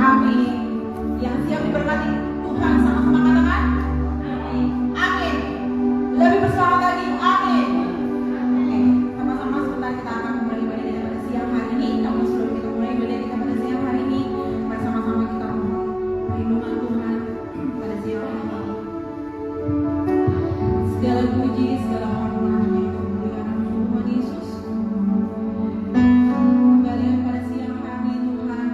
Amin. Yang siap diberkati Tuhan sama-sama katakan amin. Lebih bersemangat lagi, amin. Oke, sama-sama sebentar kita akan mulai ibadah kita pada siang hari ini. Namun sebelum kita mulai ibadah kita pada siang hari ini, bersama-sama kita mohon perlindungan Tuhan pada siang hari ini. Segala puji, segala hormat hanya untuk kemuliaan nama Tuhan Yesus. Kembali pada siang hari Tuhan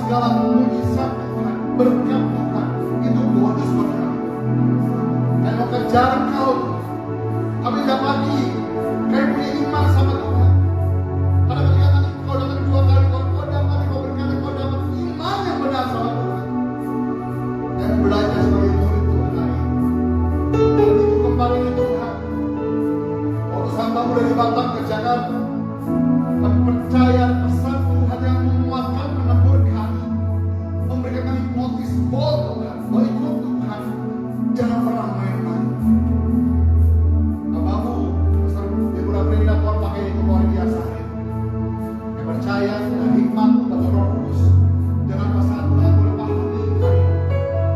segala mujizat Tuhan, berkat Tuhan, itu bonus buat kami. Kami mau kejar Kau. Kami dapati kami punya iman sama Tuhan. Karena ketika nanti Kau datang 2 kali, Kau dapat, Kau berkata, Kau dapat iman yang benar sama Tuhan. Dan belajar sebagai murid Tuhan lagi. Dan itu kembali ke Tuhan. Waktu hamba-Mu dari Batam ke Jakarta, kami percaya pesan Tuhan yang menguatkan, menebur kami, memberikan kami notis bold Tuhan, bahwa ikut Tuhan, jangan pernah main-main. Hamba-Mu, besar Ibu Brenda, Tuhan pakai itu luar biasa. Kami percaya dengan hikmat-Mu dan Roh Kudus, dengan pasangan Tuhan boleh pahami kami,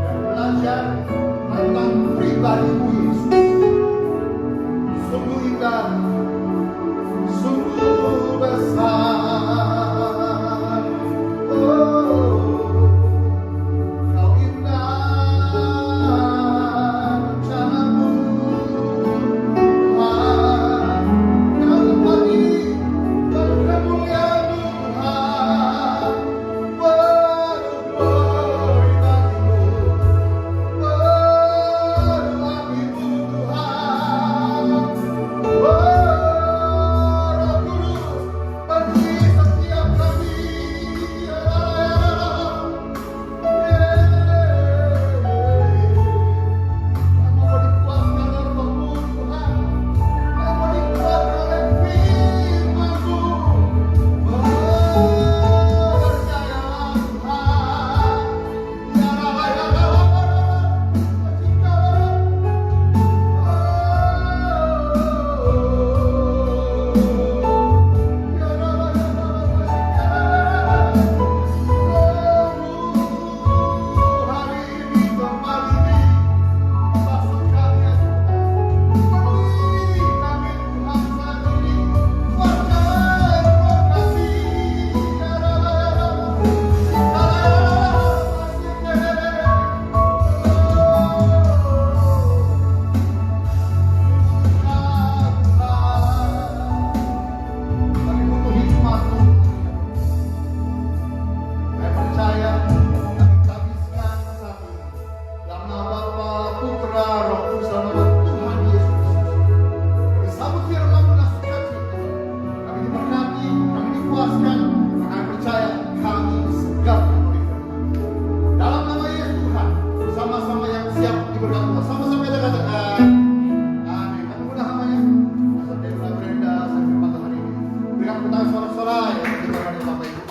dan belajar tentang pribadi-Mu Yesus. Sungguh indah, sungguh besar, oh, Kau indah rencana-Mu, Tuhan. Dalam tempat ini berkemuliaan Tuhan, berdoa bagimu, berdoa Ibu Tuhan, Roh Kudus bagi setiap kami. Mau dikuatkan oleh Roh-Mu Tuhan, mau dikuatkan oleh firman-Mu. Percayalah Tuhan, hari ini kembali masuk kami ya Tuhan, penuhi kami Tuhan saat ini, kuatkan roh kami, kami butuh hikmat-Mu. Saya percaya kami habiskan saat ini dalam nama Bapa, Putra, Roh Kudus, dalam nama Tuhan Yesus Kristus. Kami sambut firman-Mu dengan sukacita. Kami diberkati, kami dikuaskan, karena kami percaya kami disegarkan oleh firman. Dalam nama Yesus Tuhan, sama-sama yang siap diberkati Tuhan. Sama-sama kita katakan amin. Kami mudah namanya Pastor Deborah Brenda, saya firman Tuhan hari ini. Berikan tepuk tangan sorak-sorai yang kita berkati Bapak Ibu.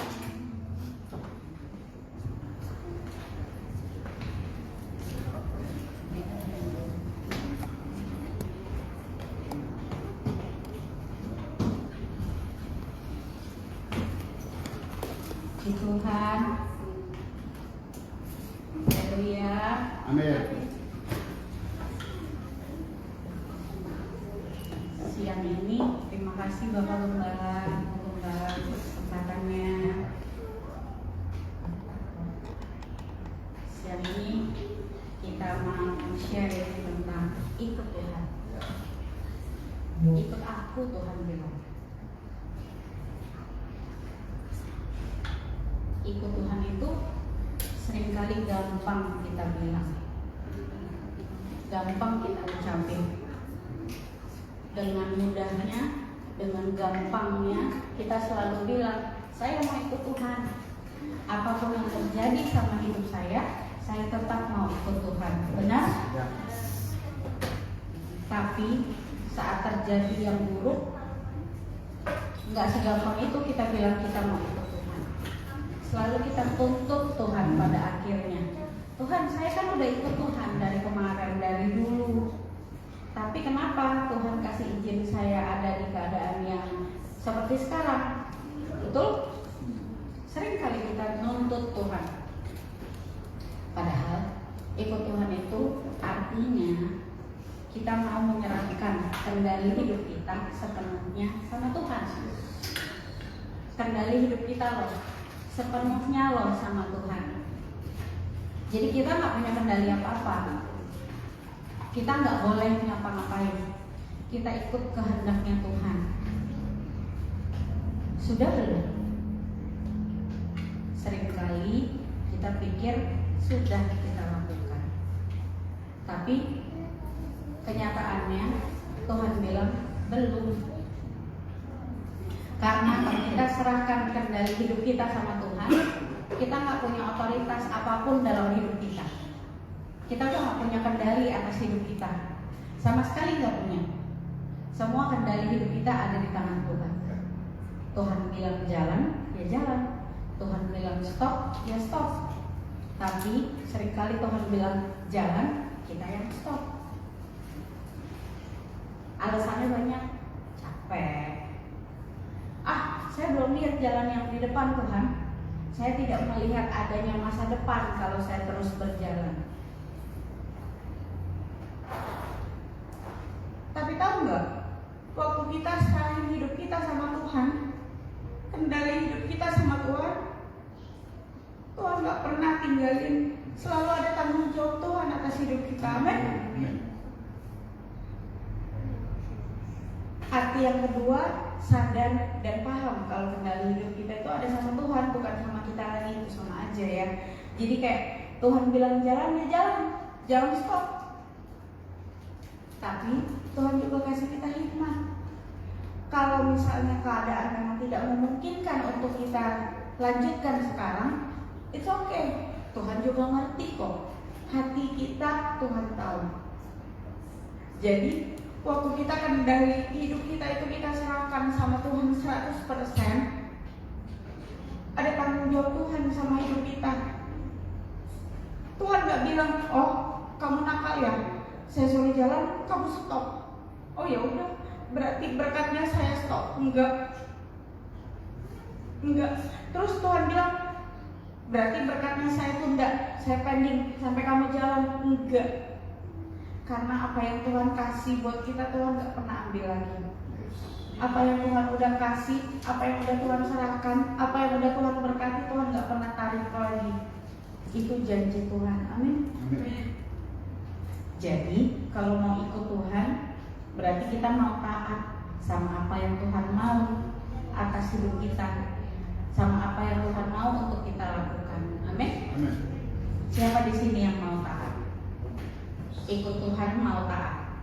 Puji Tuhan. Haleluya. Amin. Siang ini terima kasih Bapak Gembala untuk kesempatannya. Siang ini kita mau share tentang ikut Tuhan. Ikut aku Tuhan bilang. Ikut Tuhan itu seringkali gampang kita bilang, gampang kita ucapin, dengan mudahnya, dengan gampangnya kita selalu bilang, saya mau ikut Tuhan. Apapun yang terjadi sama hidup saya tetap mau ikut Tuhan. Benar? Tapi saat terjadi yang buruk, nggak segampang itu kita bilang kita mau ikut Tuhan. Selalu kita tuntut Tuhan pada akhirnya. Tuhan, saya kan udah ikut Tuhan dari kemarin, dari dulu. Tapi kenapa Tuhan kasih izin saya ada di keadaan yang seperti sekarang? Betul? Sering kali kita nuntut Tuhan. Padahal ikut Tuhan itu artinya kita mau menyerahkan kendali hidup kita sepenuhnya sama Tuhan. Kendali hidup kita loh, sepenuhnya loh sama Tuhan. Jadi kita nggak punya kendali apa-apa. Kita nggak boleh ngapa-ngapain. Kita ikut kehendaknya Tuhan. Sudah belum? Seringkali kita pikir sudah kita lakukan, tapi kenyataannya Tuhan bilang belum. Karena kalau kita serahkan kendali hidup kita sama Tuhan, kita nggak punya otoritas apapun dalam hidup kita. Kita udah nggak punya kendali atas hidup kita, sama sekali nggak punya. Semua kendali hidup kita ada di tangan Tuhan. Tuhan bilang jalan, ya jalan. Tuhan bilang stop, ya stop. Tapi seringkali Tuhan bilang jalan, kita yang stop. Alasannya banyak, capek. Saya belum lihat jalan yang di depan Tuhan. Saya tidak melihat adanya masa depan kalau saya terus berjalan. Tapi tahu nggak, waktu kita serahin hidup kita sama Tuhan, kendali hidup kita sama Tuhan, Tuhan nggak pernah tinggalin. Selalu ada tanggung jawab Tuhan atas hidup kita. Amin. Arti yang kedua, sadar dan paham kalau kendali hidup kita itu ada sama Tuhan, bukan sama kita lagi. Itu sama aja ya. Jadi kayak Tuhan bilang jalan, ya jalan, jangan stop. Tapi Tuhan juga kasih kita hikmah. Kalau misalnya keadaan memang tidak memungkinkan untuk kita lanjutkan sekarang, it's okay. Tuhan juga ngerti kok. Hati kita Tuhan tahu. Jadi waktu kita kendali hidup kita itu kita serahkan sama Tuhan 100%, ada tanggung jawab Tuhan sama hidup kita. Tuhan gak bilang, oh kamu nakal ya, saya suruh jalan, kamu stop. Oh ya udah, berarti berkatnya saya stop. Enggak. Terus Tuhan bilang, berarti berkatnya saya tunda, saya pending sampai kamu jalan. Enggak. Karena apa yang Tuhan kasih buat kita, Tuhan gak pernah ambil lagi. Apa yang Tuhan udah kasih, apa yang udah Tuhan serahkan, apa yang udah Tuhan berkati, Tuhan gak pernah tarik lagi. Itu janji Tuhan. Amin. Jadi kalau mau ikut Tuhan, berarti kita mau taat sama apa yang Tuhan mau atas hidup kita, sama apa yang Tuhan mau untuk kita lakukan. Amin. Siapa di sini yang mau taat? Ikut Tuhan, mau taat.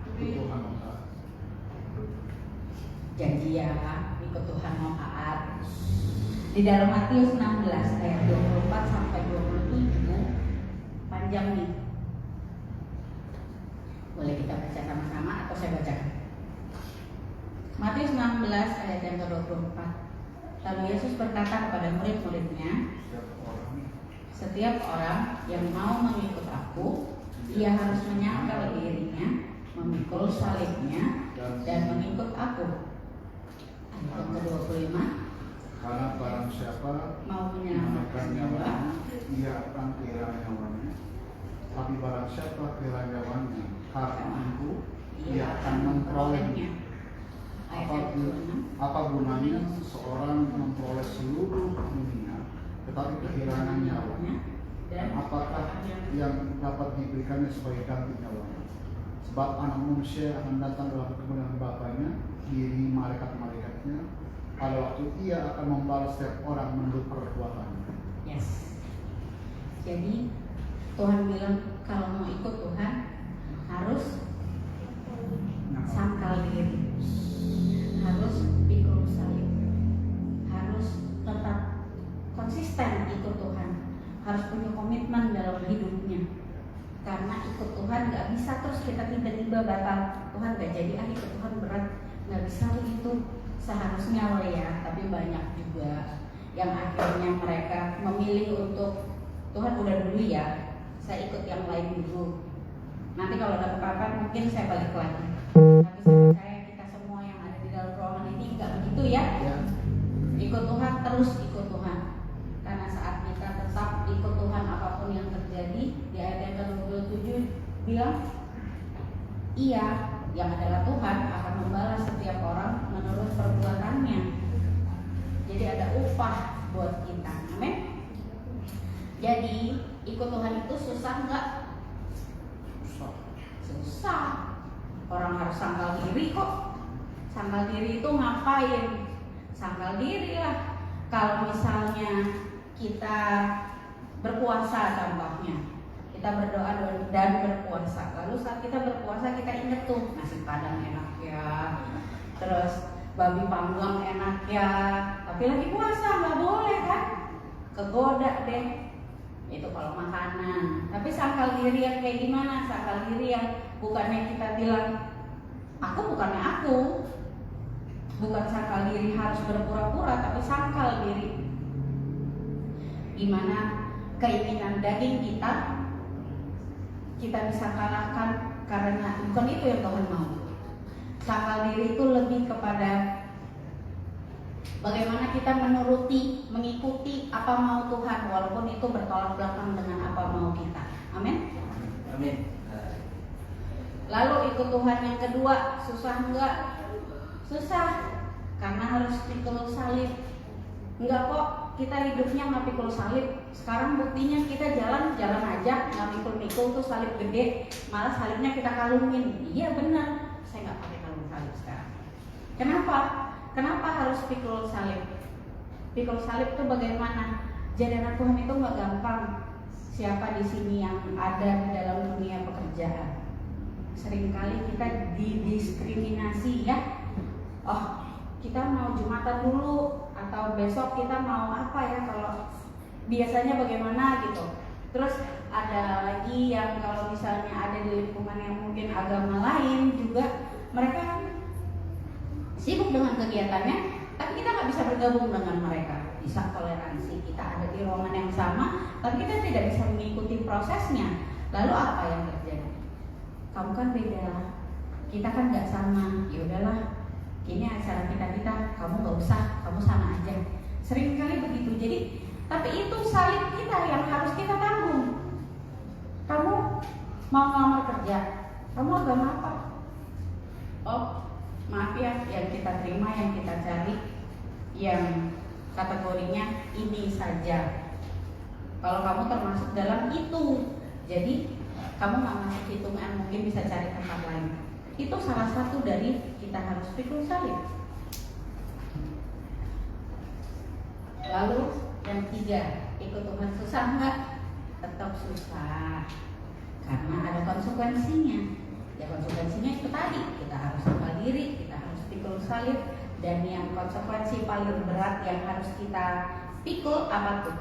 Janji ya, ikut Tuhan, mau taat. Di dalam Matius 16 ayat 24 sampai 27, panjang nih. Boleh kita baca sama-sama atau saya bacakan? Matius 16 ayat yang ke-24. Lalu Yesus berkata kepada murid-muridnya, setiap orang yang mau mengikut aku, ia harus menyangkal dirinya, memikul salibnya, dan mengikut aku. Ayat yang ke-25. Karena barang siapa mau menyelamatkan nyawa, ia akan kehilangan nyawanya. Tapi barang siapa kehilangan nyawanya karena itu, ia akan memperolehnya. Apa gunanya seseorang memperoleh seluruh dunia, tetapi kehilangan nyawanya? Dan apakah yang dapat diberikannya sebagai ganti nyawanya? Sebab anak manusia akan datang dalam kemuliaan Bapanya, diri malaikat-malaikatnya. Pada waktu ia akan membalas setiap orang menurut perbuatannya. Yes. Jadi Tuhan bilang kalau mau ikut Tuhan harus sangkal diri, harus pikul salib, harus tetap konsisten ikut Tuhan, harus punya komitmen dalam hidupnya. Karena ikut Tuhan gak bisa terus kita tiba-tiba batal. Tuhan gak jadi ikut Tuhan berat, gak bisa begitu. Seharusnya ya, tapi banyak juga yang akhirnya mereka memilih untuk Tuhan udah dulu ya, saya ikut yang lain dulu. Nanti kalau ada apa-apa mungkin saya balik lagi. Tapi saya percaya kita semua yang ada di dalam ruangan ini nggak begitu ya. Ikut Tuhan, terus ikut Tuhan. Karena saat kita tetap ikut Tuhan apapun yang terjadi, di ayat yang ke-27 bilang, iya, yang adalah Tuhan akan membalas setiap orang menurut perbuatannya. Jadi ada upah buat kita. Amin. Jadi ikut Tuhan itu susah nggak? Susah. Orang harus sangkal diri kok. Sangkal diri itu ngapain? Sangkal diri lah. Kalau misalnya kita berpuasa contohnya. Kita berdoa dan berpuasa. Lalu saat kita berpuasa kita ingat tuh nasi padang enak ya, terus babi panggang enak ya. Tapi lagi puasa nggak boleh kan? Kegoda deh. Itu kalau makanan. Tapi sangkal diri yang kayak gimana? Sangkal diri yang bukannya kita bilang aku bukannya aku. Bukan sangkal diri harus berpura-pura, tapi sangkal diri gimana keinginan daging kita bisa kalahkan karena bukan itu yang Tuhan mau. Sangkal diri itu lebih kepada bagaimana kita mengikuti apa mau Tuhan walaupun itu bertolak belakang dengan apa mau kita. Amin. Amin. Lalu ikut Tuhan yang kedua, susah enggak? Susah, karena harus pikul salib. Enggak kok, kita hidupnya nggak pikul salib. Sekarang buktinya kita jalan aja nggak pikul tuh salib gede, malah salibnya kita kalungin. Iya benar, saya nggak pakai kalung salib sekarang. Kenapa harus pikul salib? Pikul salib itu bagaimana? Jadi anak Tuhan itu nggak gampang. Siapa di sini yang ada di dalam dunia pekerjaan? Seringkali kita didiskriminasi ya. Oh, kita mau Jumatan dulu atau besok kita mau apa ya, kalau biasanya bagaimana gitu. Terus ada lagi yang kalau misalnya ada di lingkungan yang mungkin agama lain juga, mereka sibuk dengan kegiatannya, tapi kita nggak bisa bergabung dengan mereka. Bisa toleransi, kita ada di ruangan yang sama, tapi kita tidak bisa mengikuti prosesnya. Lalu apa yang terjadi? Kamu kan beda, kita kan nggak sama. Ya udahlah, ini acara kita, kamu nggak usah, kamu sama aja. Sering kali begitu. Jadi, tapi itu salib kita yang harus kita tanggung. Kamu mau ngelamar kerja, kamu agama apa? Oh, maaf ya, yang kita terima, yang kita cari, yang kategorinya ini saja. Kalau kamu termasuk dalam itu, jadi kamu nggak masuk hitungan, mungkin bisa cari tempat lain. Itu salah satu dari kita harus pikul salib. Lalu yang ketiga, ikut Tuhan susah nggak? Tetap susah, karena ada konsekuensinya. Ya konsekuensinya itu tadi, kita harus sangkal diri, kita harus pikul salib, dan yang konsekuensi paling berat yang harus kita pikul apa tuh?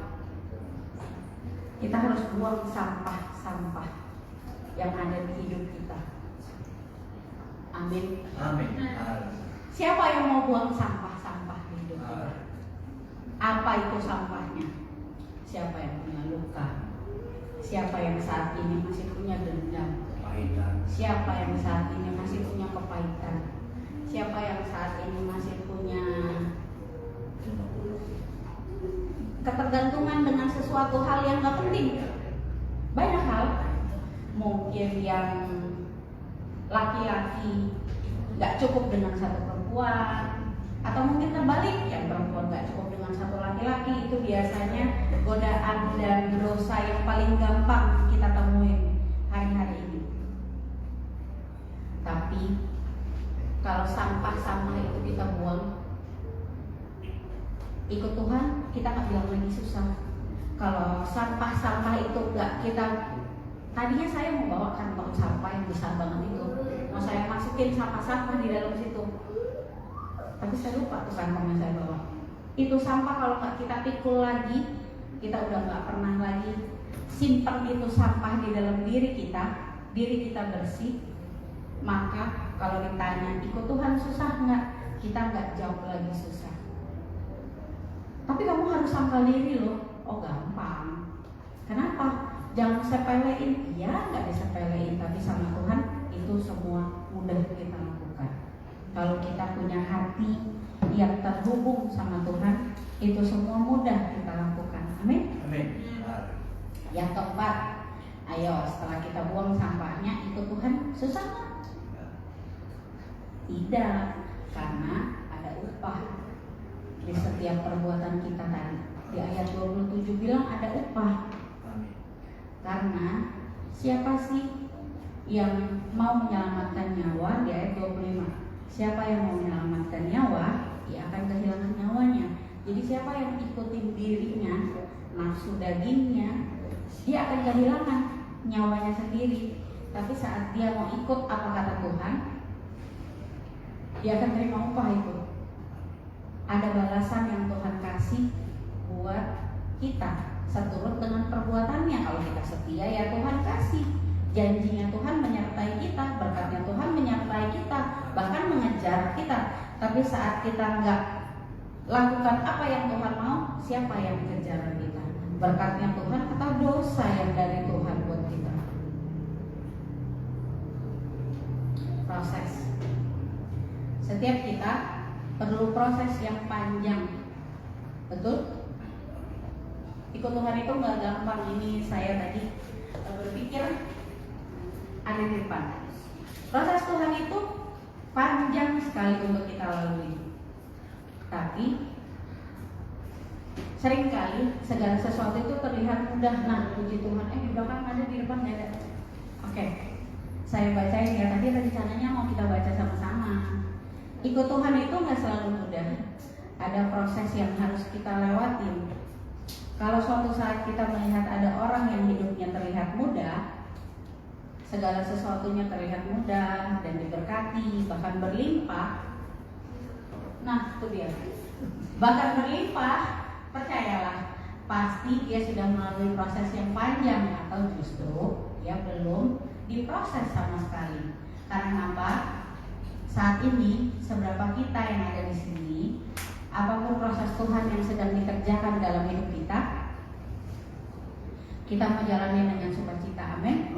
Kita harus buang sampah-sampah yang ada di hidup kita. Amin. Amin. Siapa yang mau buang sampah-sampah di hidup kita? Apa itu sampahnya? Siapa yang punya luka? Siapa yang saat ini masih punya dendam? Kepahitan. Siapa yang saat ini masih punya kepahitan? Siapa yang saat ini masih punya ketergantungan dengan sesuatu hal yang gak penting? Banyak hal. Mungkin yang laki-laki gak cukup dengan satu perempuan, atau mungkin terbalik, yang perempuan gak cukup dengan satu laki-laki. Itu biasanya godaan dan dosa yang paling gampang kita temuin hari-hari ini. Tapi kalau sampah-sampah itu kita buang, ikut Tuhan, kita nggak bilang lagi susah. Kalau sampah-sampah itu nggak kita, tadinya saya mau bawa kantong sampah yang besar banget itu, mau saya masukin sampah-sampah di dalam situ, tapi saya lupa tuh kantong yang saya bawa. Itu sampah kalau nggak kita pikul lagi, kita udah nggak pernah lagi simpan itu sampah di dalam diri kita bersih. Maka kalau ditanya ikut Tuhan susah nggak, kita nggak jawab lagi susah. Tapi kamu harus sangkal diri loh. Oh gampang. Kenapa? Jangan sepelein. Ya nggak disepelein, tapi sama Tuhan itu semua mudah kita lakukan. Kalau kita punya hati yang terhubung sama Tuhan, itu semua mudah kita lakukan. Amin. Amin. Yang keempat, ayo setelah kita buang sampahnya, ikut Tuhan susah nggak? Tidak, karena ada upah di setiap perbuatan kita tadi. Di ayat 27 bilang ada upah. Karena siapa sih yang mau menyelamatkan nyawa? Di ayat 25, siapa yang mau menyelamatkan nyawa, dia akan kehilangan nyawanya. Jadi siapa yang ikutin dirinya, dagingnya, dia akan kehilangan nyawanya sendiri. Tapi saat dia mau ikut apa kata Tuhan, dia akan terima upah itu. Ada balasan yang Tuhan kasih buat kita seturut dengan perbuatannya. Kalau kita setia, ya Tuhan kasih. Janjinya Tuhan menyertai kita, berkatnya Tuhan menyertai kita, bahkan mengejar kita. Tapi saat kita nggak lakukan apa yang Tuhan mau, siapa yang mengejar kita? Berkatnya Tuhan atau dosa yang dari Tuhan buat kita? Proses. Setiap kita perlu proses yang panjang. Betul? Ikut Tuhan itu nggak gampang. Ini saya tadi berpikir ada di depan. Proses Tuhan itu panjang sekali untuk kita lalui. Tapi seringkali segala sesuatu itu terlihat mudah. Nah, puji Tuhan, di belakang ada, di depan nggak ada. Oke, saya bacain ya. Tadi rencananya mau kita baca sama-sama. Ikut Tuhan itu nggak selalu mudah. Ada proses yang harus kita lewatin. Kalau suatu saat kita melihat ada orang yang hidupnya terlihat mudah, segala sesuatunya terlihat mudah dan diberkati, bahkan berlimpah. Nah, itu dia. Bahkan berlimpah, percayalah, pasti dia sudah melalui proses yang panjang, atau justru dia belum diproses sama sekali. Karena apa? Saat ini, seberapa kita yang ada di sini, apapun proses Tuhan yang sedang dikerjakan dalam hidup kita, kita mau jalani dengan sukacita. Amin.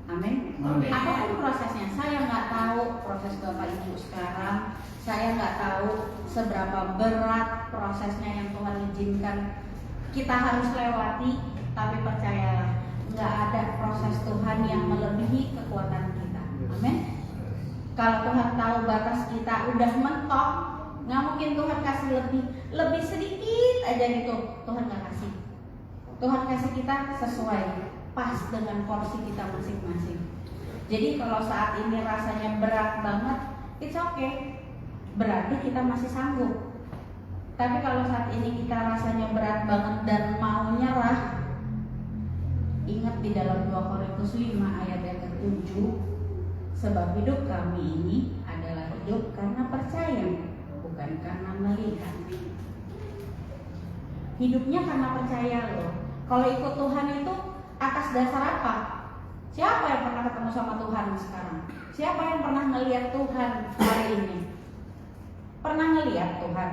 Amin. Apapun prosesnya, saya nggak tahu proses Bapak Ibu sekarang, saya nggak tahu seberapa berat prosesnya yang Tuhan izinkan kita harus lewati, tapi percayalah, nggak ada proses Tuhan yang melebihi kekuatan kita. Amin. Kalau Tuhan tahu batas kita udah mentok, nggak mungkin Tuhan kasih lebih sedikit aja gitu. Tuhan nggak kasih. Tuhan kasih kita sesuai, pas dengan porsi kita masing-masing. Jadi kalau saat ini rasanya berat banget, it's okay. Berarti kita masih sanggup. Tapi kalau saat ini kita rasanya berat banget dan mau nyerah, ingat di dalam 2 Korintus 5 ayat yang ke-7, sebab hidup kami ini adalah hidup karena percaya, bukan karena melihat. Hidupnya karena percaya loh. Kalau ikut Tuhan itu atas dasar apa? Siapa yang pernah ketemu sama Tuhan sekarang? Siapa yang pernah melihat Tuhan hari ini? Pernah ngelihat Tuhan?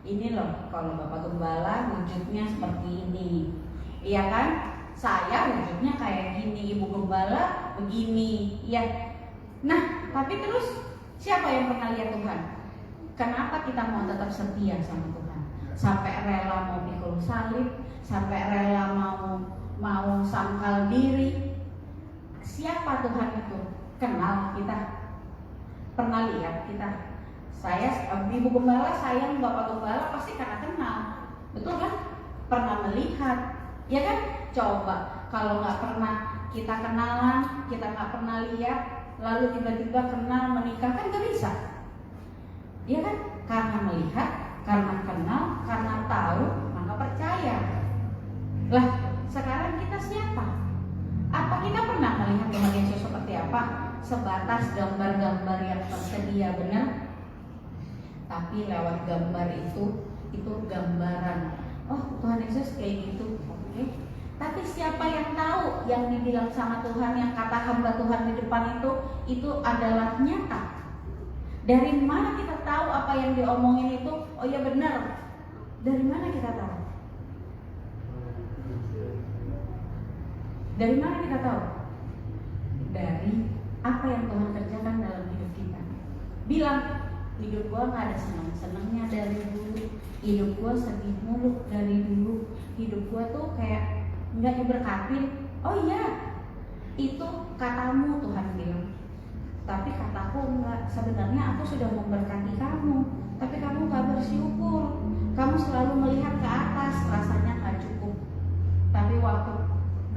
Ini loh, kalau Bapak Gembala wujudnya seperti ini, iya kan? Saya wujudnya kayak gini, Ibu Gembala begini, ya. Nah, tapi terus siapa yang pernah lihat Tuhan? Kenapa kita mau tetap setia sama Tuhan? Sampai rela mau pikul salib, sampai rela mau sangkal diri. Siapa Tuhan itu? Kenal kita? Pernah lihat kita? Saya, Ibu Gembala sayang Bapak Gembala pasti karena kenal, betul kan? Pernah melihat, ya kan? Coba kalau nggak pernah kita kenalan, kita nggak pernah lihat, lalu tiba-tiba kenal menikah, kan nggak bisa, ya kan? Karena melihat, karena kenal, karena tahu, maka percaya. Lah, sekarang kita siapa? Apa kita pernah melihat Tuhan Yesus seperti apa? Sebatas gambar-gambar yang tersedia, benar? Tapi lewat gambar itu gambaran. Oh, Tuhan Yesus kayak gitu, oke. Tapi siapa yang tahu yang dibilang sama Tuhan, yang kata hamba Tuhan di depan itu adalah nyata? Dari mana kita tahu apa yang diomongin itu? Oh ya benar. Dari mana kita tahu? Dari mana kita tahu? Dari apa yang Tuhan kerjakan dalam hidup kita. Bilang, hidup gua nggak ada seneng-senengnya dari dulu, hidup gua sedih mulu dari dulu, hidup gua tuh kayak nggak diberkatin. Oh iya, itu katamu Tuhan bilang. Tapi kataku enggak, sebenarnya aku sudah memberkati kamu, tapi kamu nggak bersyukur. Kamu selalu melihat ke atas, rasanya nggak cukup. Tapi waktu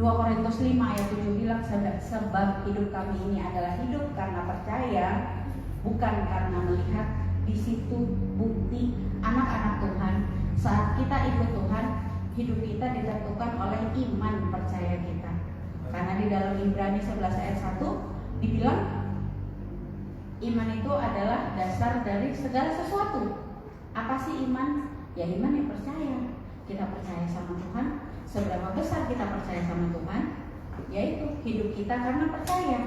2 Korintus 5 ayat 7 bilang, sebab hidup kami ini adalah hidup karena percaya, bukan karena melihat. Di situ bukti anak-anak Tuhan, saat kita ikut Tuhan, hidup kita kita ditentukan oleh iman percaya kita. Karena di dalam Ibrani 11 ayat 1 dibilang iman itu adalah dasar dari segala sesuatu. Apa sih iman? Ya iman yang percaya. Kita percaya sama Tuhan. Seberapa besar kita percaya sama Tuhan? Yaitu hidup kita karena percaya.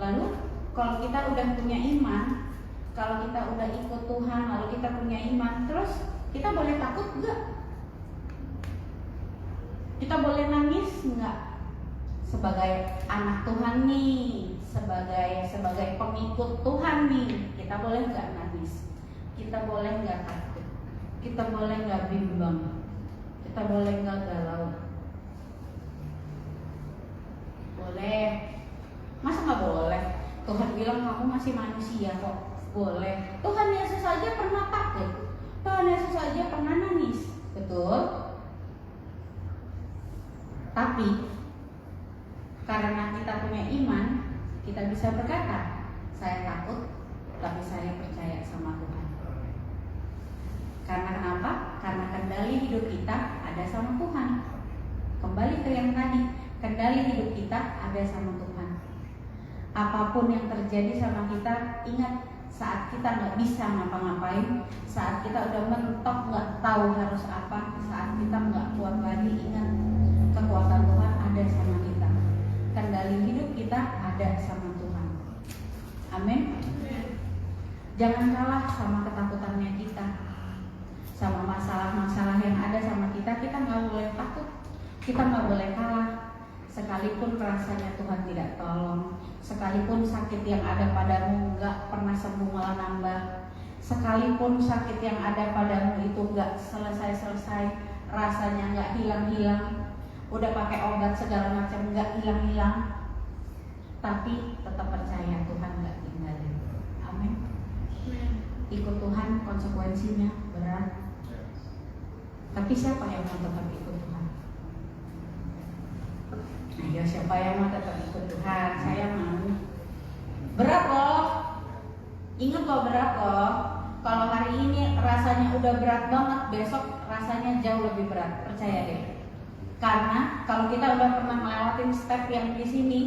Lalu kalau kita udah punya iman, kalau kita udah ikut Tuhan, lalu kita punya iman, terus kita boleh takut enggak? Kita boleh nangis enggak? Sebagai anak Tuhan nih, sebagai pengikut Tuhan nih, kita boleh enggak nangis? Kita boleh enggak takut? Kita boleh enggak bimbang? Kita boleh enggak galau? Boleh. Masa nggak boleh? Tuhan bilang kamu masih manusia kok. Boleh. Tuhan Yesus saja pernah takut. Tuhan Yesus saja pernah nangis. Betul? Tapi karena kita punya iman, kita bisa berkata, saya takut, tapi saya percaya sama Tuhan. Karena kenapa? Karena kendali hidup kita ada sama Tuhan. Kembali ke yang tadi, kendali hidup kita ada sama Tuhan. Apapun yang terjadi sama kita, ingat saat kita nggak bisa ngapa-ngapain, saat kita udah mentok nggak tahu harus apa, saat kita nggak kuat lagi, ingat kekuatan Tuhan ada sama kita. Kendali hidup kita ada sama Tuhan. Amin. Jangan kalah sama ketakutannya kita, sama masalah-masalah yang ada sama kita. Kita nggak boleh takut, kita nggak boleh kalah. Sekalipun rasanya Tuhan tidak tolong, sekalipun sakit yang ada padamu nggak pernah sembuh malah nambah, sekalipun sakit yang ada padamu itu nggak selesai-selesai, rasanya nggak hilang-hilang, udah pakai obat segala macam nggak hilang-hilang, tapi tetap percaya Tuhan nggak tinggalin. Amin. Ikut Tuhan konsekuensinya berat, tapi siapa yang mau tetap ikut Tuhan? Ayo, siapa yang mau tetap ikut Tuhan? Saya mau. Berat loh. Ingat loh, berat loh. Kalau hari ini rasanya udah berat banget, besok rasanya jauh lebih berat. Percaya deh. Karena kalau kita udah pernah melewatin step yang di sini,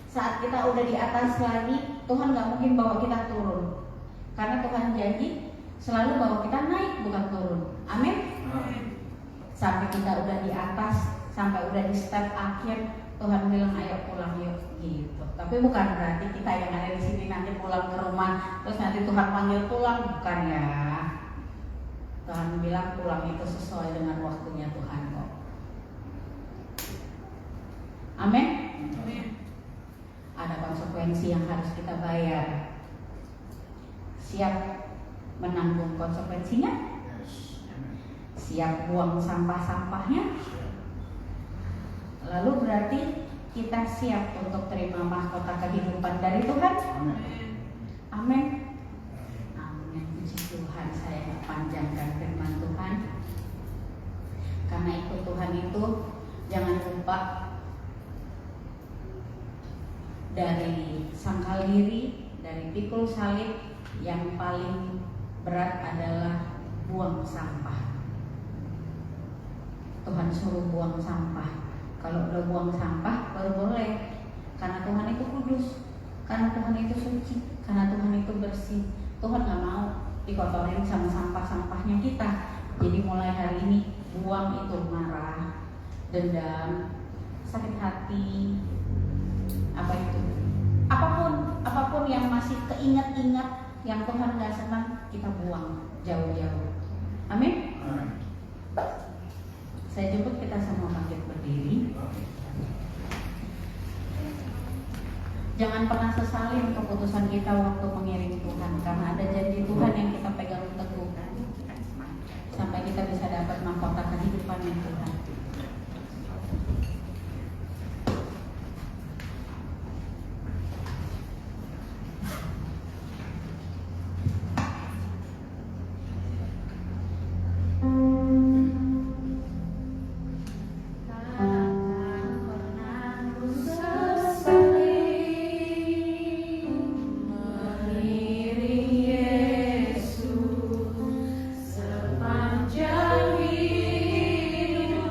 saat kita udah di atas lagi, Tuhan gak mungkin bawa kita turun. Karena Tuhan janji selalu bawa kita naik, bukan turun. Amin. Sampai kita udah di atas, sampai udah di step akhir, Tuhan bilang ayo pulang yuk gitu. Tapi bukan berarti kita yang ada di sini nanti pulang ke rumah terus nanti Tuhan panggil pulang, bukan ya. Tuhan bilang pulang itu sesuai dengan waktunya Tuhan kok. Amin. Ada konsekuensi yang harus kita bayar. Siap menanggung konsekuensinya? Siap buang sampah-sampahnya? Lalu berarti kita siap untuk terima mahkota kehidupan dari Tuhan. Amin. Amin. Puji Tuhan, saya panjangkan firman Tuhan. Karena ikut Tuhan itu jangan lupa dari sangkal diri, dari pikul salib, yang paling berat adalah buang sampah. Tuhan suruh buang sampah. Kalau udah buang sampah baru boleh. Karena Tuhan itu kudus, karena Tuhan itu suci, karena Tuhan itu bersih. Tuhan gak mau dikotorin sama sampah-sampahnya kita. Jadi mulai hari ini buang itu marah, dendam, sakit hati, apa itu, apapun yang masih keingat-ingat yang Tuhan gak senang, kita buang jauh-jauh. Amin. Saya jemput kita semua bangkit berdiri. Jangan pernah sesalin keputusan kita waktu mengiring Tuhan, karena ada janji Tuhan yang kita pegang teguh sampai kita bisa dapat mahkota kehidupan yang Tuhan. Sepanjang hidup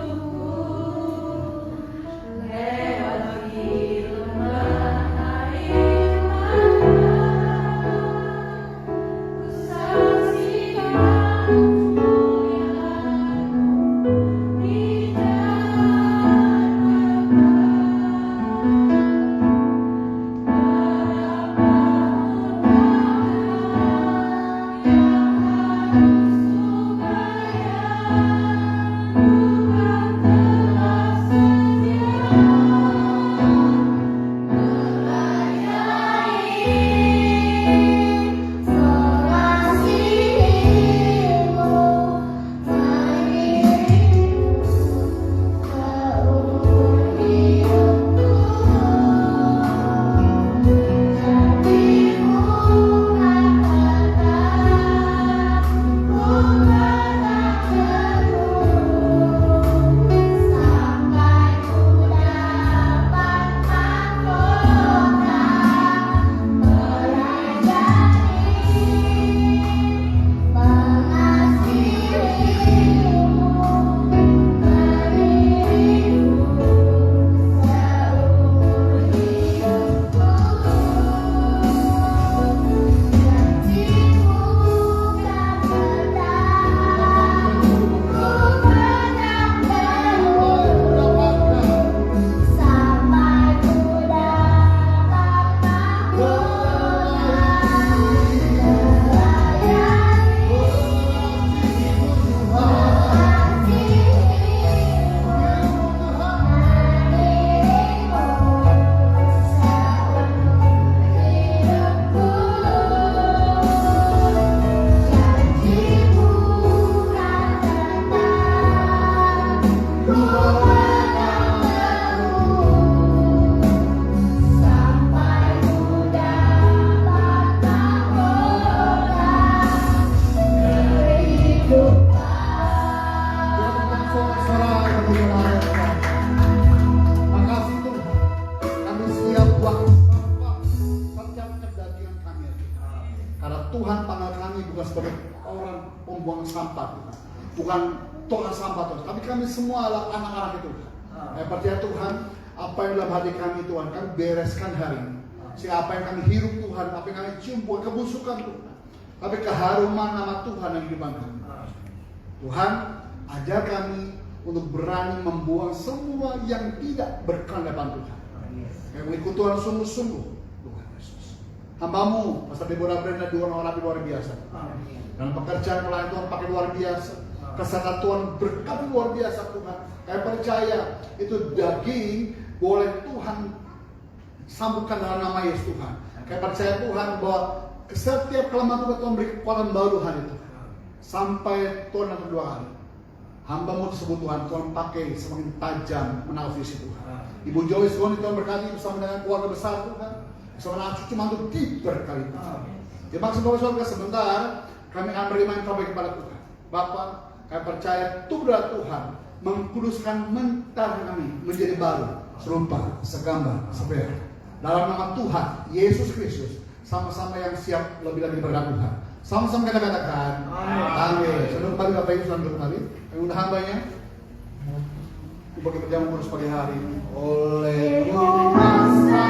membuang sampah Tuhan. Bukan tukang sampah Tuhan, tapi kami semua adalah anak-anak itu. Saya percaya Tuhan, apa yang dalam hati kami Tuhan, kami bereskan hari ini. Sehingga apa yang kami hirup Tuhan, apa yang kami cium bukan kebusukan Tuhan, tapi keharuman nama Tuhan yang di depan kami. Tuhan, ajar kami untuk berani membuang semua yang tidak berkenan depan Tuhan. Kami mengikut Tuhan sungguh-sungguh. Tuhan Yesus, hamba-Mu, Pastor Deborah Brenda, dua orang nabi luar biasa. Dalam pekerjaan melayani Tuhan pakai luar biasa. Kesehatan Tuhan berkati luar biasa Tuhan. Saya percaya itu daging boleh Tuhan sambutkan dalam nama Yesus Tuhan. Saya percaya Tuhan bahwa setiap kelemahan Tuhan beri kekuatan baru hari itu. Sampai Tuhan yang kedua kali. Hamba-Mu tersebut Tuhan pakai semakin tajam menangkap visi Tuhan. Ibu Joyce Tuhan berkati bersama dengan keluarga besar Tuhan. Bersama anak cucu mantu diberkati Tuhan. Ya maksud Bapak Saudara sebentar kami akan beriman yang terbaik kepada Tuhan. Bapak, kami percaya Tuhan Tuhan mengkuduskan mental kami menjadi baru, serupa, segambar, sebaya. Dalam nama Tuhan Yesus Kristus, sama-sama yang siap lebih-lebih berkat Tuhan. Sama-sama kita katakan amin. Saudara kembali Bapak Ibu saudara kembali. Kami undang hambanya bagi perjamuan kudus pagi hari ini. Oleh kuasa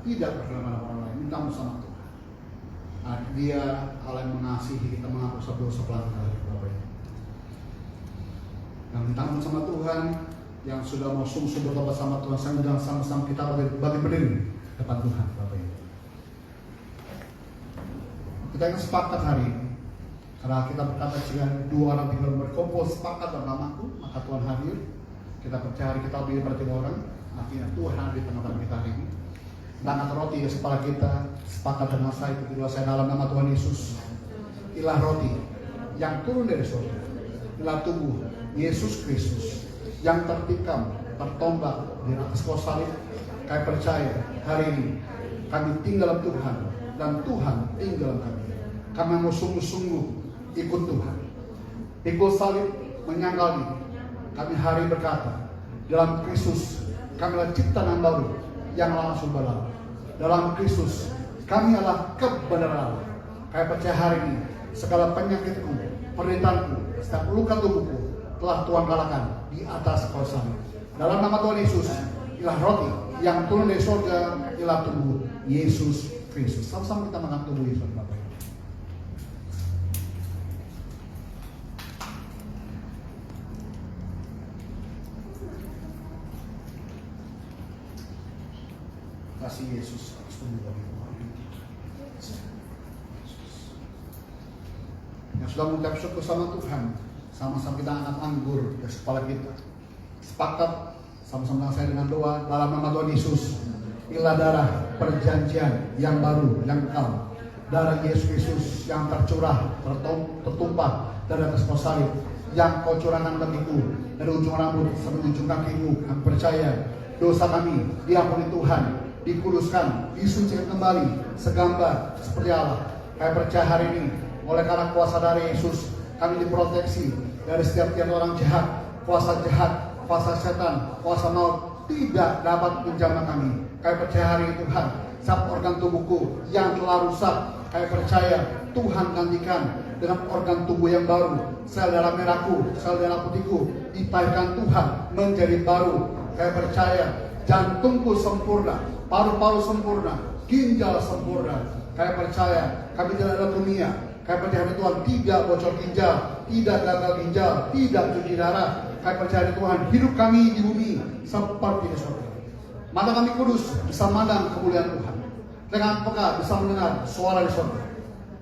tidak berkenan orang lain, minta sama Tuhan. Dia Allah yang mengasihi kita, menghapus dosa pelanggaran Bapak Ibu. Dan minta sama Tuhan yang sudah mau sungguh bertobat sama Tuhan, sama-sama kita bagi berdiri depan Tuhan Bapak Ibu. Kita akan sepakat hari ini, karena kita berkata jika dua orang tiga orang berkumpul sepakat dalam namaku, maka Tuhan hadir. Kita percaya kita berdiri pada tiga orang, akhirnya Tuhan hadir di tengah-tengah kita hari ini. Angkat roti di kepala kita, sepakat dengan saya itu kedua saya dalam nama Tuhan Yesus. Inilah roti yang turun dari surga, inilah tubuh Yesus Kristus yang tertikam, tertombak di atas kayu salib. Kami percaya hari ini kami tinggal dalam Tuhan dan Tuhan tinggal dalam kami. Kami mau sungguh-sungguh ikut Tuhan. Pikul salib menyangkal diri. Kami hari berkata, dalam Kristus kami adalah ciptaan yang baru yang langsung berlalu. Dalam Kristus kami adalah kebenaran Allah. Kami percaya hari ini segala penyakitku, penderitaanku, setiap luka tubuhku telah Tuhan kalahkan di atas kayu salib. Dalam nama Tuhan Yesus, inilah roti yang turun dari surga, inilah tubuh Yesus Kristus. Sama-sama kita makan tubuh Yesus Bapak. kasih Yesus atas pembunuhan itu. Yang sudah mengucap syukur sama Tuhan, sama-sama kita angkat anggur di kepala kita. Sepakat sama-sama saya dengan doa dalam nama Tuhan Yesus. Inilah darah perjanjian yang baru, yang kekal. Darah Yesus Kristus yang tercurah, tertumpah dari atas kayu salib, yang kau curahkan bagiku dari ujung rambut sampai ujung kakimu. Kami percaya dosa kami diampuni Tuhan, dikuduskan, disucikan kembali segambar seperti Allah. Kami percaya hari ini oleh karena kuasa dari Yesus kami diproteksi dari setiap orang jahat, kuasa setan, kuasa maut tidak dapat menjamah kami. Kami percaya hari ini Tuhan, setiap organ tubuhku yang telah rusak, kami percaya Tuhan gantikan dengan organ tubuh yang baru. Sel darah merahku, sel darah putihku ditahirkan Tuhan menjadi baru. Kami percaya jantungku sempurna, paru-paru sempurna, ginjal sempurna. Kami percaya kami tidak ada dunia. Kami percaya Tuhan tidak bocor ginjal, tidak gagal ginjal, tidak cuci darah. Kami percaya Tuhan hidup kami di bumi seperti di surga. Mata kami kudus bisa memandang kemuliaan Tuhan. Dengan peka bisa mendengar suara di surga.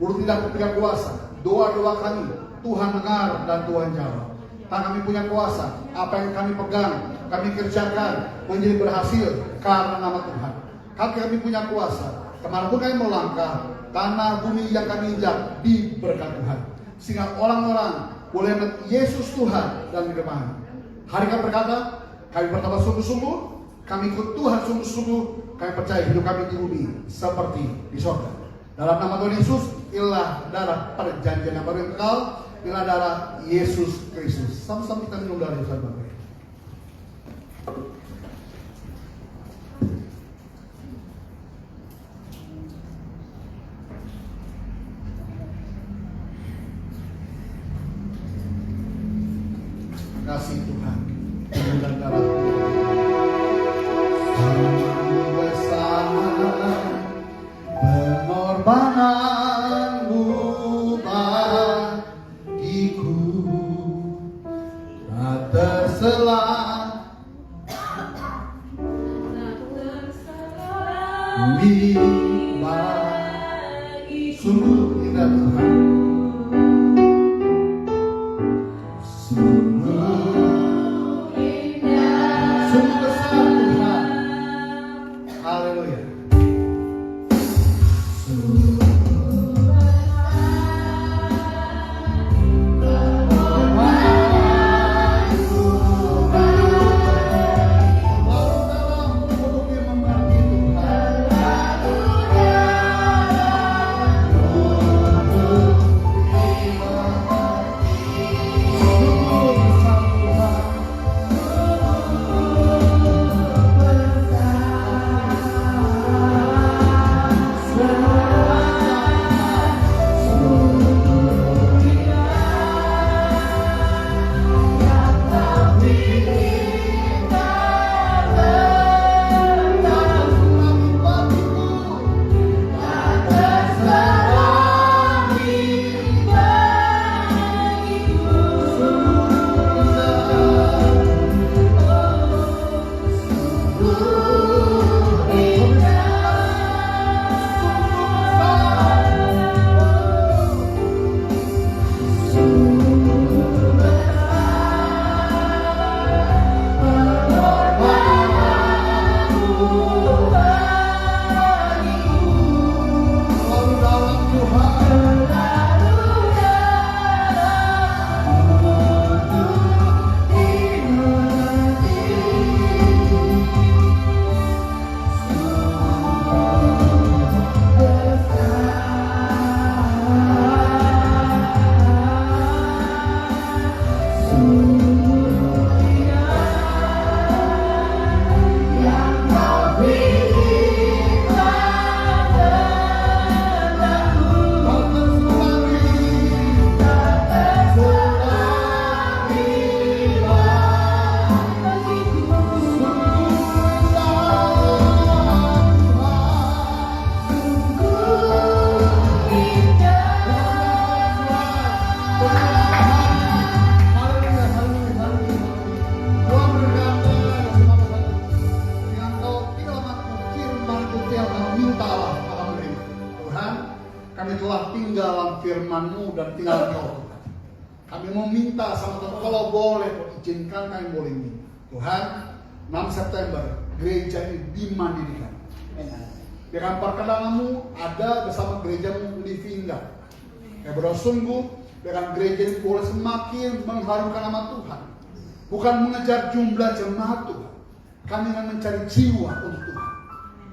Mulut tidak punya kuasa. Doa-doa kami Tuhan dengar dan Tuhan jawab. Tak kami punya kuasa. Apa yang kami pegang, kami kerjakan menjadi berhasil karena nama Tuhan. Kaki kami punya kuasa. Kemanapun kami melangkah, tanah bumi yang kami injak diberkati Tuhan. Sehingga orang-orang boleh melihat Yesus Tuhan dan hidup kami. Hari kami berkata, kami bertambah sungguh-sungguh, kami ikut Tuhan sungguh-sungguh, kami percaya hidup kami di bumi seperti di surga. Dalam nama Tuhan Yesus, inilah darah perjanjian yang baru yang kekal, inilah darah Yesus Kristus. Sama-sama kita minum darah Yesus Bapak. Kasih Tuhan dan darah besar pengorbananmu bagiku tak tersela sungguh indah Tuhan. kamu dan tinggal Kau Tuhan. Kami meminta sama Tuhan, kalau boleh Tuhan izinkan kami boleh ini. Tuhan, 6 September gereja ini dimandirikan. Dengan perkenalan-Mu ada bersama gereja-Mu Living God. Kami berdoa sungguh dengan gereja ini boleh semakin mengharumkan nama Tuhan. Bukan mengejar jumlah jemaat Tuhan. Kami akan mencari jiwa untuk Tuhan.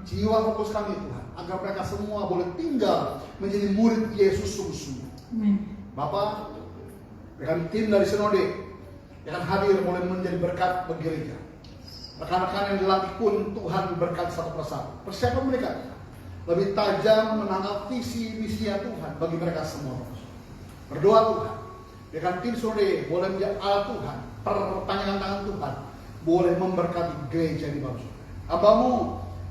Jiwa fokus kami Tuhan. Agar mereka semua boleh tinggal menjadi murid Yesus sungguh-sungguh. Bapak, dengan tim dari Sinode yang hadir boleh menjadi berkat bagi gereja. Rekan-rekan yang dilatih pun Tuhan berkat satu persatu. Persiapan mereka lebih tajam menangkap visi misi Tuhan bagi mereka semua. Berdoa Tuhan, dengan tim Sinode boleh menjadi alat Tuhan, perpanjangan tangan Tuhan, boleh memberkati gereja di bawah. Hamba-Mu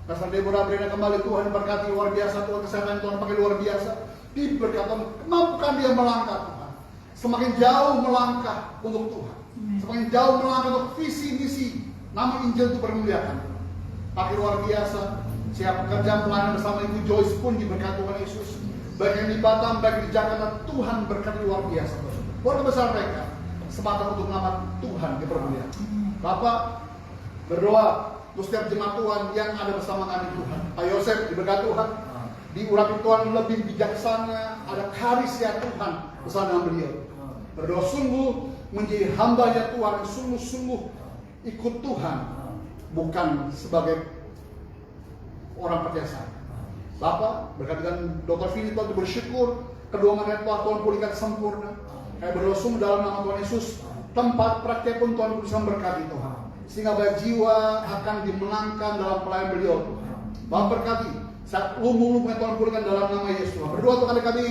Pastor Deborah Brenda kembali, Tuhan berkati luar biasa, Tuhan kesehatan Tuhan pakai luar biasa. Diberkati, mampukan dia melangkah Tuhan. Semakin jauh melangkah untuk Tuhan. Semakin jauh melangkah untuk visi misi nama Injil itu bermuliakan. Pakai luar biasa. Siap pekerjaan pelayanan bersama Ibu Joyce pun diberkati Tuhan Yesus. Baik yang di Batam, baik di Jakarta, Tuhan berkati luar biasa. Keluarga besar mereka, kesempatan untuk nama Tuhan dipermuliakan. Bapak berdoa untuk setiap jemaat Tuhan yang ada bersama kami Tuhan. Pak Yosef diberkati Tuhan, diurapi Tuhan lebih bijaksana, ada karisya Tuhan bersama dengan beliau. Berdoa sungguh menjadi hamba-Nya Tuhan, sungguh-sungguh ikut Tuhan, bukan sebagai orang percaya saya. Bapak berkati dengan Dr. Vini Tuhan bersyukur kedua mereka Tuhan pulihkan sempurna. Saya berdoa sungguh dalam nama Tuhan Yesus, tempat praktek pun Tuhan bisa berkati Tuhan. Sehingga banyak jiwa akan dimenangkan dalam pelayanan beliau Tuhan. Bapak berkati saat lumung-lumung yang Tuhan pulihkan dalam nama Yesus Tuhan. Berdoa Tuhan kami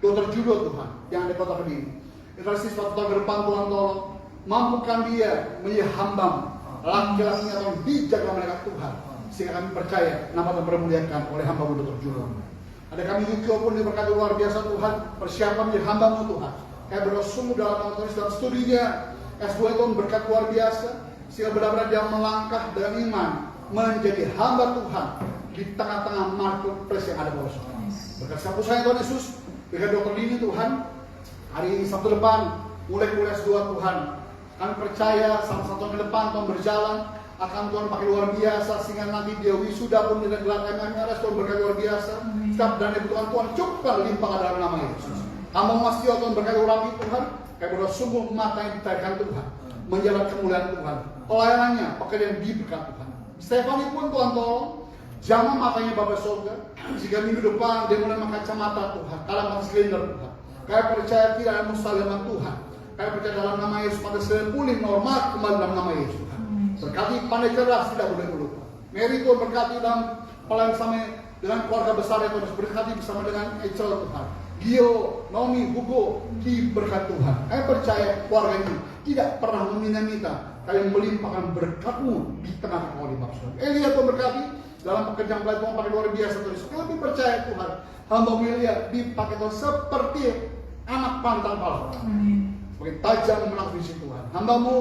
Dr. Judo Tuhan yang ada di kota Kediri. Investasi 1 tahun ke depan Tuhan tolong mampukan dia menjadi hamba laki-laki yang bijak dalam mereka Tuhan. Sehingga kami percaya nama Tuhan dipermuliakan oleh hamba-Mu Dr. Judo. Ada kami Yukio pun diberkati luar biasa Tuhan. Persiapan menjadi hamba-Mu Tuhan. Kami berdoa sungguh dalam nama Tuhan dalam studinya S2 Tuhan berkat luar biasa. Sehingga benar-benar dia melangkah dengan iman menjadi hamba Tuhan di tengah-tengah marketplace yang ada bawah. Berkat siapa saya Tuhan Yesus, berkat Dr. Lini Tuhan, hari Sabtu depan mulai kuliah S2 Tuhan. Kami percaya sama 1 tahun ke depan Tuhan berjalan akan Tuhan pakai luar biasa sehingga nanti dia wisuda pun dengan gelar MMRS Tuhan berkat luar biasa. Setiap dan kebutuhan Tuhan cukup limpah dalam nama Yesus. Hamba Mas Tio Tuhan berkat urapi Tuhan. Kami berdoa sungguh mata yang ditarikan Tuhan menjalan kemuliaan Tuhan. Pelayanannya pekerjaan diberkat Tuhan. Stefani pun Tuhan tolong jamah matanya Bapak surga. Jika minggu depan dia mulai makan kacamata Tuhan, kalah silinder Tuhan. Kami percaya tidak ada mustahil dengan Tuhan. Kami percaya dalam nama Yesus pada selain pulih normal kembali dalam nama Yesus Tuhan. Berkati pandai cerdas tidak boleh lupa. Mary Tuhan berkati dalam pelayan sama dengan keluarga besar itu berkati bersama dengan Echel Tuhan. Gio, Nomi, Hugo diberkat Tuhan. Kami percaya keluarga ini tidak pernah meminta-minta. Kalian melimpahkan berkat-Mu di tengah kau dimaksud. Elia Tuhan berkati dalam pekerjaan pelayan Tuhan pakai luar biasa terus. Kami percaya Tuhan, hamba Elia dipakai Tuhan seperti anak pantang pala. Sebagai tajam menang visi Tuhan. Hamba-Mu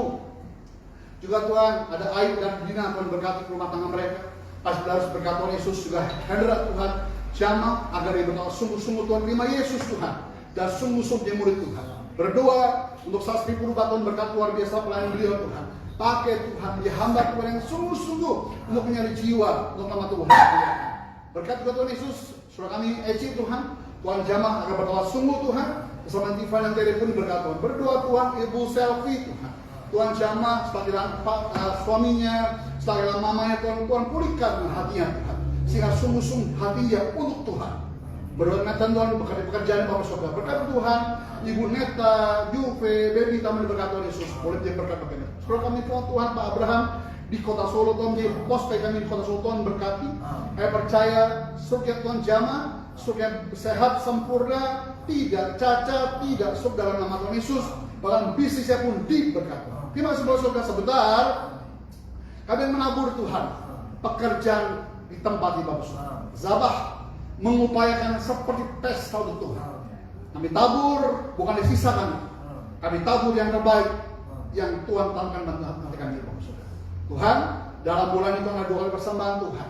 juga Tuhan ada Aib dan Dina Tuhan berkati rumah tangga mereka. Pas harus berkat Tuhan Yesus juga hadirat Tuhan. Jamaah agar dia berdoa sungguh-sungguh Tuhan terima Yesus Tuhan dan sungguh-sungguh dia murid Tuhan. Berdoa untuk Sastri Purba Tuhan berkat luar biasa pelayanan beliau Tuhan. Pakai Tuhan dia hamba Tuhan yang sungguh-sungguh untuk mencari jiwa untuk nama Tuhan. Berkat juga Tuhan Yesus, sudah kami Eci Tuhan, Tuhan jamaah agar berdoa sungguh Tuhan bersama Tifa yang tadi pun berkat Tuhan. Berdoa Tuhan Ibu Selfie Tuhan. Tuhan jamaah setelah suaminya, setelah mamanya Tuhan pulihkan hatinya Tuhan. Sehingga sungguh-sungguh hatinya untuk Tuhan. Berdoa Nathan Tuhan bekerja pekerjaan Bapak Saudara. Berkat Tuhan, Ibu Neta, Juve, Baby tamu berkat Tuhan Yesus. Boleh dia berkat pekerjaan. Sekolah kami Tuhan Pak Abraham di kota Solo Tuhan jadi pos kami di kota Solo Tuhan berkati. Saya percaya surga Tuhan jamaah, surga sehat sempurna, tidak cacat, tidak sub dalam nama Tuhan Yesus. Bahkan bisnisnya pun diberkati. Terima kasih Bapak Saudara sebentar. Kami menabur Tuhan pekerjaan di tempat di Bapak Saudara. Zabah mengupayakan seperti pesta untuk Tuhan. Kami tabur bukan disisakan. Kami tabur yang terbaik yang Tuhan tanamkan dalam hati kami Bapak Saudara. Tuhan dalam bulan itu ada 2 kali persembahan Tuhan.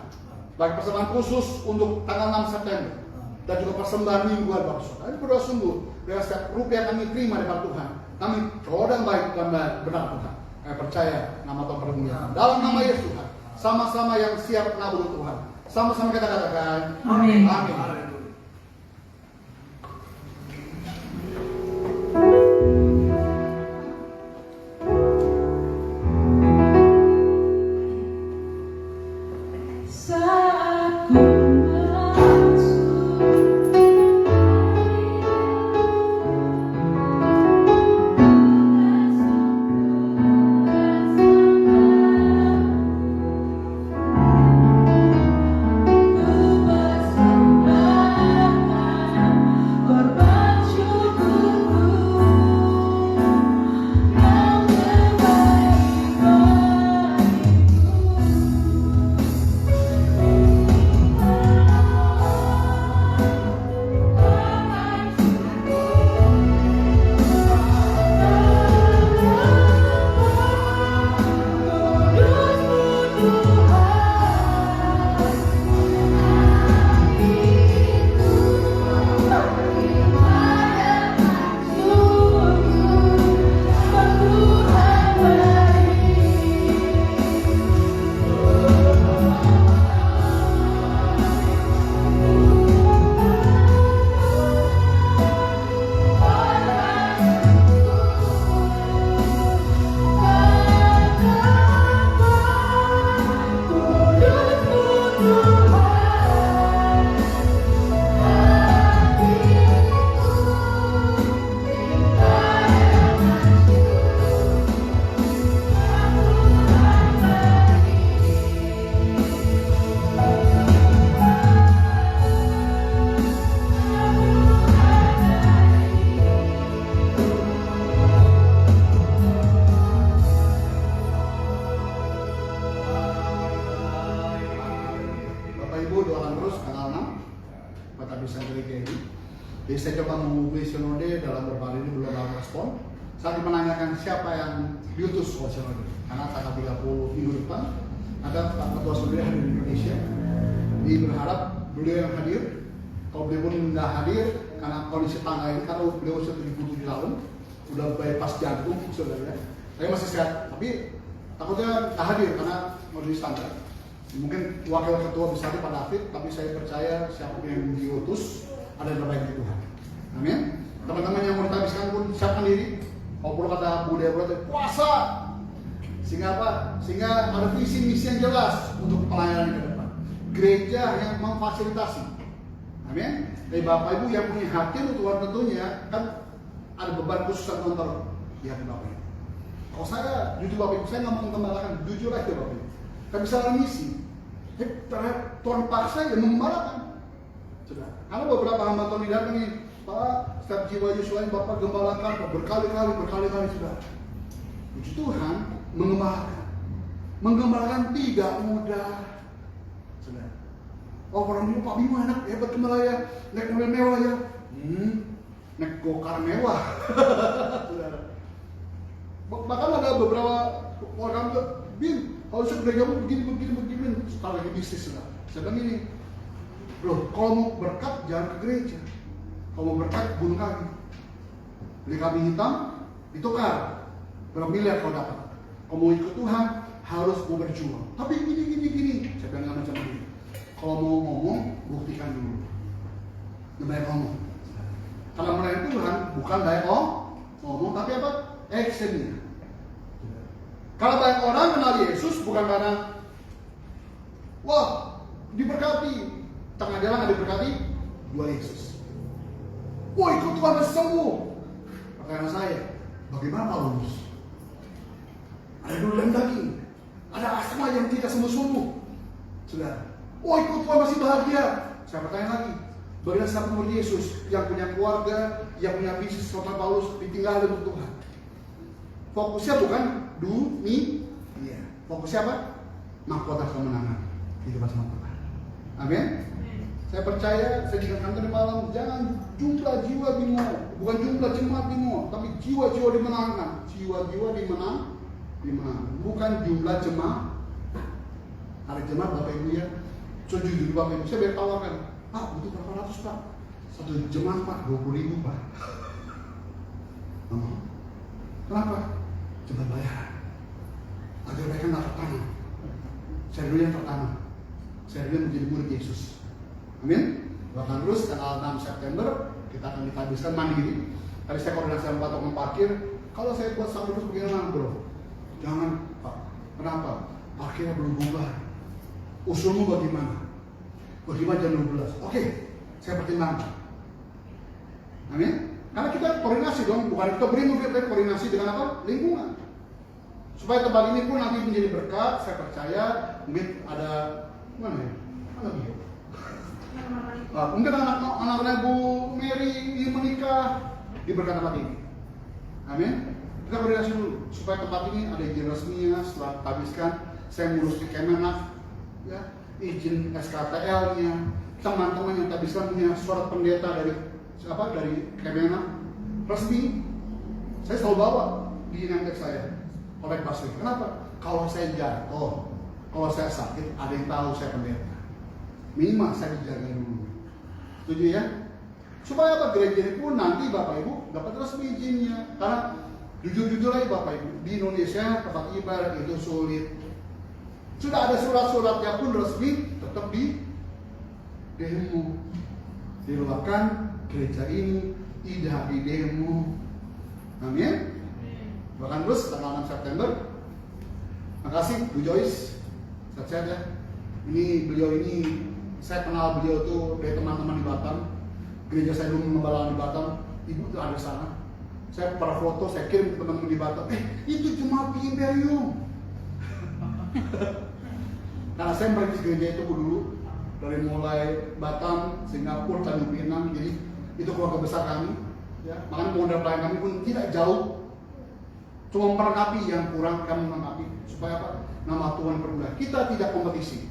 Baik persembahan khusus untuk tanggal 6 September dan juga persembahan mingguan Bapak Saudara. Ini berdoa sungguh dengan setiap rupiah kami terima dari Tuhan. Kami rodang baik dan benar Tuhan. Kami percaya nama Tuhan bermulia. Dalam nama Yesus Tuhan, sama-sama yang siap mengabdi Tuhan. Sama-sama kita katakan, Amin. Amin. Saat ku Jadi saya coba menghubungi sinode dalam beberapa hari ini belum ada respon. Saya menanyakan siapa yang diutus oleh sinode. Karena tanggal 30 minggu depan ada ketua sinode hadir di Indonesia. Jadi berharap beliau yang hadir. Kalau beliau pun nggak hadir karena kondisi tangga ini, karena beliau sudah 77 tahun, udah bypass jantung saudara. Saya masih sehat, tapi takutnya nggak hadir karena kondisi standar. Mungkin wakil ketua besar Pak David, tapi saya percaya siapapun yang diutus ada yang terbaik di Tuhan. Amin. Teman-teman yang mau ditabiskan pun siapkan diri. Kalau perlu kata Bu Deborah, puasa. Sehingga apa? Sehingga ada visi misi yang jelas untuk pelayanan ke depan. Gereja yang memfasilitasi. Amin. Dari Bapak Ibu yang punya hati untuk Tuhan tentunya kan ada beban khusus yang nonton di hati Bapak Ibu. Kalau saya jujur Bapak Ibu, saya nggak mau mengembalakan, jujur aja Bapak Ibu. Kan bisa ada misi. Tuhan paksa yang mengembalakan. Sudah. Karena beberapa hamba Tuhan di dalam ini, Pak, setiap jiwa Yosua ini Bapak gembalakan berkali-kali sudah. Puji Tuhan, mengembalakan tidak mudah. Sudah. Oh, orang ini Pak Bimo anak hebat gembala ya, naik mobil mewah ya, naik gokar mewah. Bahkan ada beberapa orang juga, Bin, kalau gerejamu begini, setelah lagi bisnis sudah. Sedang ini. Loh, kalau mau berkat jangan ke gereja. Kalau mau berkat bunuh kami. Beli kambing hitam, ditukar. Berapa miliar kau dapat. Kalau mau ikut Tuhan, harus mau berjuang. Tapi gini. Saya bilang macam ini. Kalau mau ngomong, buktikan dulu. Banyak ngomong. Karena melayani Tuhan bukan banyak ngomong, tapi apa? Actionnya. Kalau banyak orang kenal Yesus bukan karena wah diberkati. Tengah jalan ada berkati, jual Yesus. Wah ikut Tuhan sembuh. Pertanyaan saya, bagaimana Paulus? Ada durian daging, ada asma yang tidak sembuh-sembuh. Sudah. Wah ikut Tuhan masih bahagia. Saya bertanya lagi, bagaimana siapa murid Yesus yang punya keluarga, yang punya bisnis seperti Paulus ditinggalkan untuk Tuhan? Fokusnya bukan dunia. Fokusnya apa? Mahkota kemenangan di depan sama Tuhan. Amin. Saya percaya, saya juga kantor di malam, jangan jumlah jiwa bingung, bukan jumlah jemaat bingung, tapi jiwa-jiwa dimenangkan, jiwa-jiwa dimenang, bukan jumlah jemaat. Ada jemaat Bapak Ibu ya, jujur Bapak Ibu, saya biar tawarkan, Pak butuh berapa ratus Pak? Satu jemaat Pak, 20.000 Pak. Kenapa? Cuma bayaran. Agar mereka nggak tertanam. Saya dulu yang tertanam. Saya dulu menjadi murid Yesus. Amin. Bahkan terus tanggal 6 September kita akan dihabiskan mandiri. Tadi saya koordinasi sama Pak Tukang parkir. Kalau saya buat sama terus bagaimana, bro? Jangan, Pak. Kenapa? Parkirnya belum bubar. Usulmu bagaimana? Bagaimana jam 12? Oke, saya pertimbangkan. Amin. Karena kita koordinasi dong, bukan kita beri mungkin koordinasi dengan apa? Lingkungan. Supaya tempat ini pun nanti menjadi berkat, saya percaya mungkin ada mana ya? Mana dia? Mungkin anak-anaknya Bu Mary yang menikah diberkati tempat ini. Amin. Kita koordinasi dulu supaya tempat ini ada izin resminya. Setelah habiskan, saya ngurus di Kemenak, ya, izin SKTL-nya. Teman-teman yang habiskan punya surat pendeta dari Kemenak resmi. Saya selalu bawa di nempel saya. Oleh pastor. Kenapa? Kalau saya jatuh, kalau saya sakit, ada yang tahu saya pendeta. Minimal saya dijaga dulu. Setuju ya? Supaya apa? Gereja ini pun nanti Bapak Ibu dapat resmi izinnya. Karena jujur-jujur aja Bapak Ibu, di Indonesia tempat ibadat itu sulit. Sudah ada surat-suratnya pun resmi, tetap di demo. Dilupakan gereja ini tidak di demo. Amin. Bahkan terus tanggal 6 September. Makasih Bu Joyce. Sehat-sehat ya. Beliau ini saya kenal beliau tuh dari teman-teman di Batam. Gereja saya dulu mengembala di Batam. Ibu tuh ada di sana. Saya pernah foto, saya kirim ke teman-teman di Batam. Itu cuma Imperium. Karena saya merintis gereja itu dulu dari mulai Batam, Singapura, Tanjung Pinang. Jadi itu keluarga besar kami. Ya, makanya modal pelayan kami pun tidak jauh. Cuma memperlengkapi yang kurang, kami melengkapi supaya apa? Nama Tuhan bermulia. Kita tidak kompetisi,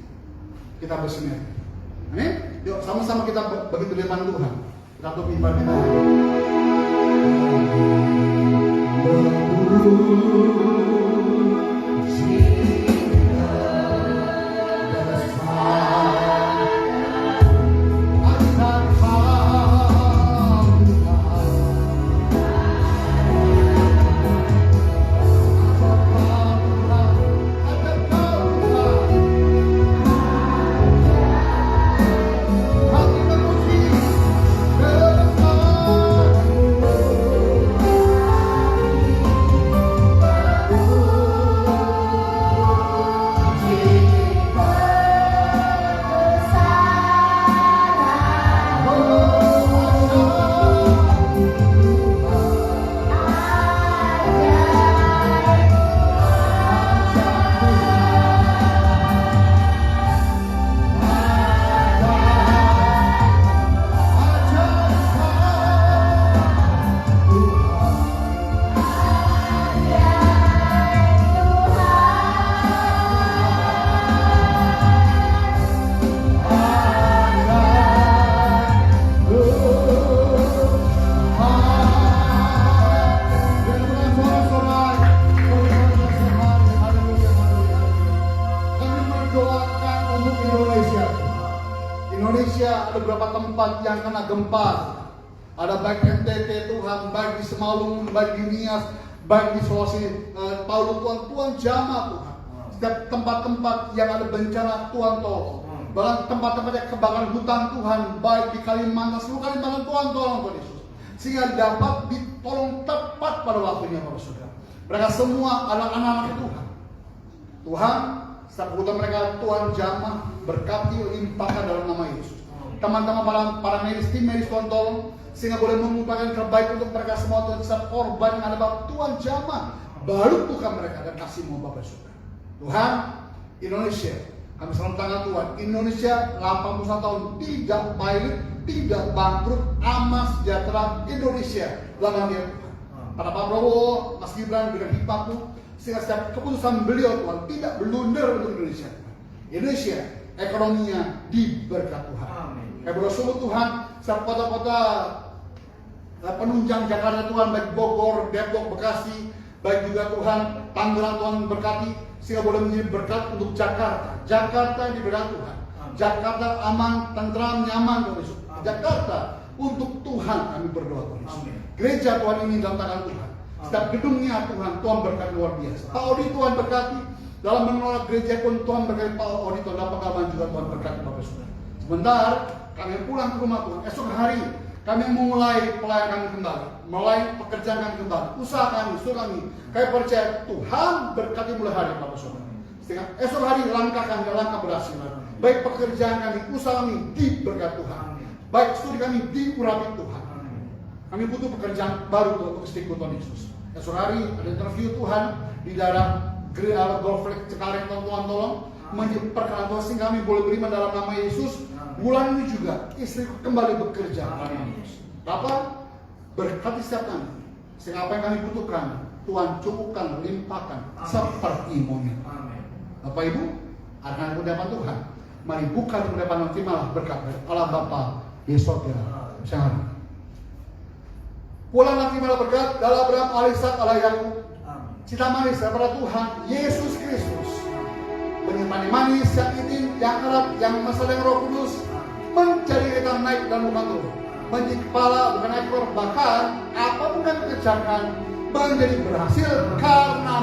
kita bersinergi. Amin. Yuk sama-sama kita begitu firman Tuhan. Kita tutup ibadah kita. Indonesia ada beberapa tempat yang kena gempa. Ada baik NTT Tuhan, baik di Semalung, baik di Nias, baik di Sulawesi Palu. Tuhan jamah Tuhan. Setiap tempat-tempat yang ada bencana Tuhan tolong. Bahkan tempat-tempat yang kebakaran hutan Tuhan, baik di Kalimantan, seluruh Kalimantan Tuhan tolong Tuhan Yesus. Sehingga dapat ditolong tepat pada waktunya para saudara. Mereka semua adalah anak-anak Tuhan. Tuhan, setiap kebutuhan mereka Tuhan jamah, berkati, limpahkan dalam nama Yesus. Teman-teman para medis, tim medis Tuhan tolong, sehingga boleh mengupakan terbaik untuk mereka semua. Tuhan, setiap korban yang ada Bapak Tuhan jamah, baru bukan mereka dan kasih mau Bapak Saudara. Tuhan, Indonesia, kami selalu tangan Tuhan. Indonesia 81 tahun tidak pilot, tidak bangkrut, aman sejahtera. Indonesia dalam dia Tuhan. Pada Pak Prabowo, Mas Gibran dengan hikmatmu, sehingga setiap keputusan beliau Tuhan tidak blunder untuk Indonesia. Indonesia ekonominya diberkat Tuhan. Kami bersyukur Tuhan, setiap kota-kota penunjang Jakarta Tuhan, baik Bogor, Depok, Bekasi, baik juga Tuhan Tangerang Tuhan berkati, sehingga boleh menjadi berkat untuk Jakarta. Jakarta diberkati Tuhan. Jakarta aman, tentram, nyaman Tuhan Yesus. Jakarta untuk Tuhan kami berdoa Tuhan Yesus. Gereja Tuhan ini dalam tangan Tuhan. Setiap gedungnya Tuhan berkati luar biasa. Pak Odi Tuhan berkati. Dalam mengelola gereja pun Tuhan berkati Pak Odi. Dalam pengalaman juga Tuhan berkati Bapak Saudara. Sebentar kami pulang ke rumah Tuhan. Esok hari kami mulai pelayanan kami kembali. Mulai pekerjaan kami kembali. Usaha kami, kami percaya Tuhan berkati mulai hari Bapak Saudara. Sehingga esok hari langkah kami langkah berhasil. Baik pekerjaan kami, usaha kami diberkati Tuhan. Baik studi kami diurapi Tuhan. Kami butuh pekerjaan baru untuk istiqomah Tuhan Yesus. Esok hari ada interview Tuhan di daerah Golf Lake Cengkareng. Tuhan tolong perkenan Tuhan sehingga kami boleh beriman dalam nama Yesus. Bulan ini juga istriku kembali bekerja. Bapak berkati setiap kami. Sehingga apa yang kami butuhkan Tuhan cukupkan, limpahkan seperti maunya. Bapak Ibu, anak kudapan Tuhan, mari buka di kudapan terimalah berkat dari Allah Bapa di sorga. Shalom. Pulang nanti malah berkat dalam Abraham, Alisa, Allah Yakub. Cita manis daripada Tuhan Yesus Kristus, penyimpan manis yang intim, yang erat, yang mesra dengan Roh Kudus, menjadi kita naik dan bukan turun, menjadi kepala bukan ekor, bahkan apapun yang dikerjakan menjadi berhasil karena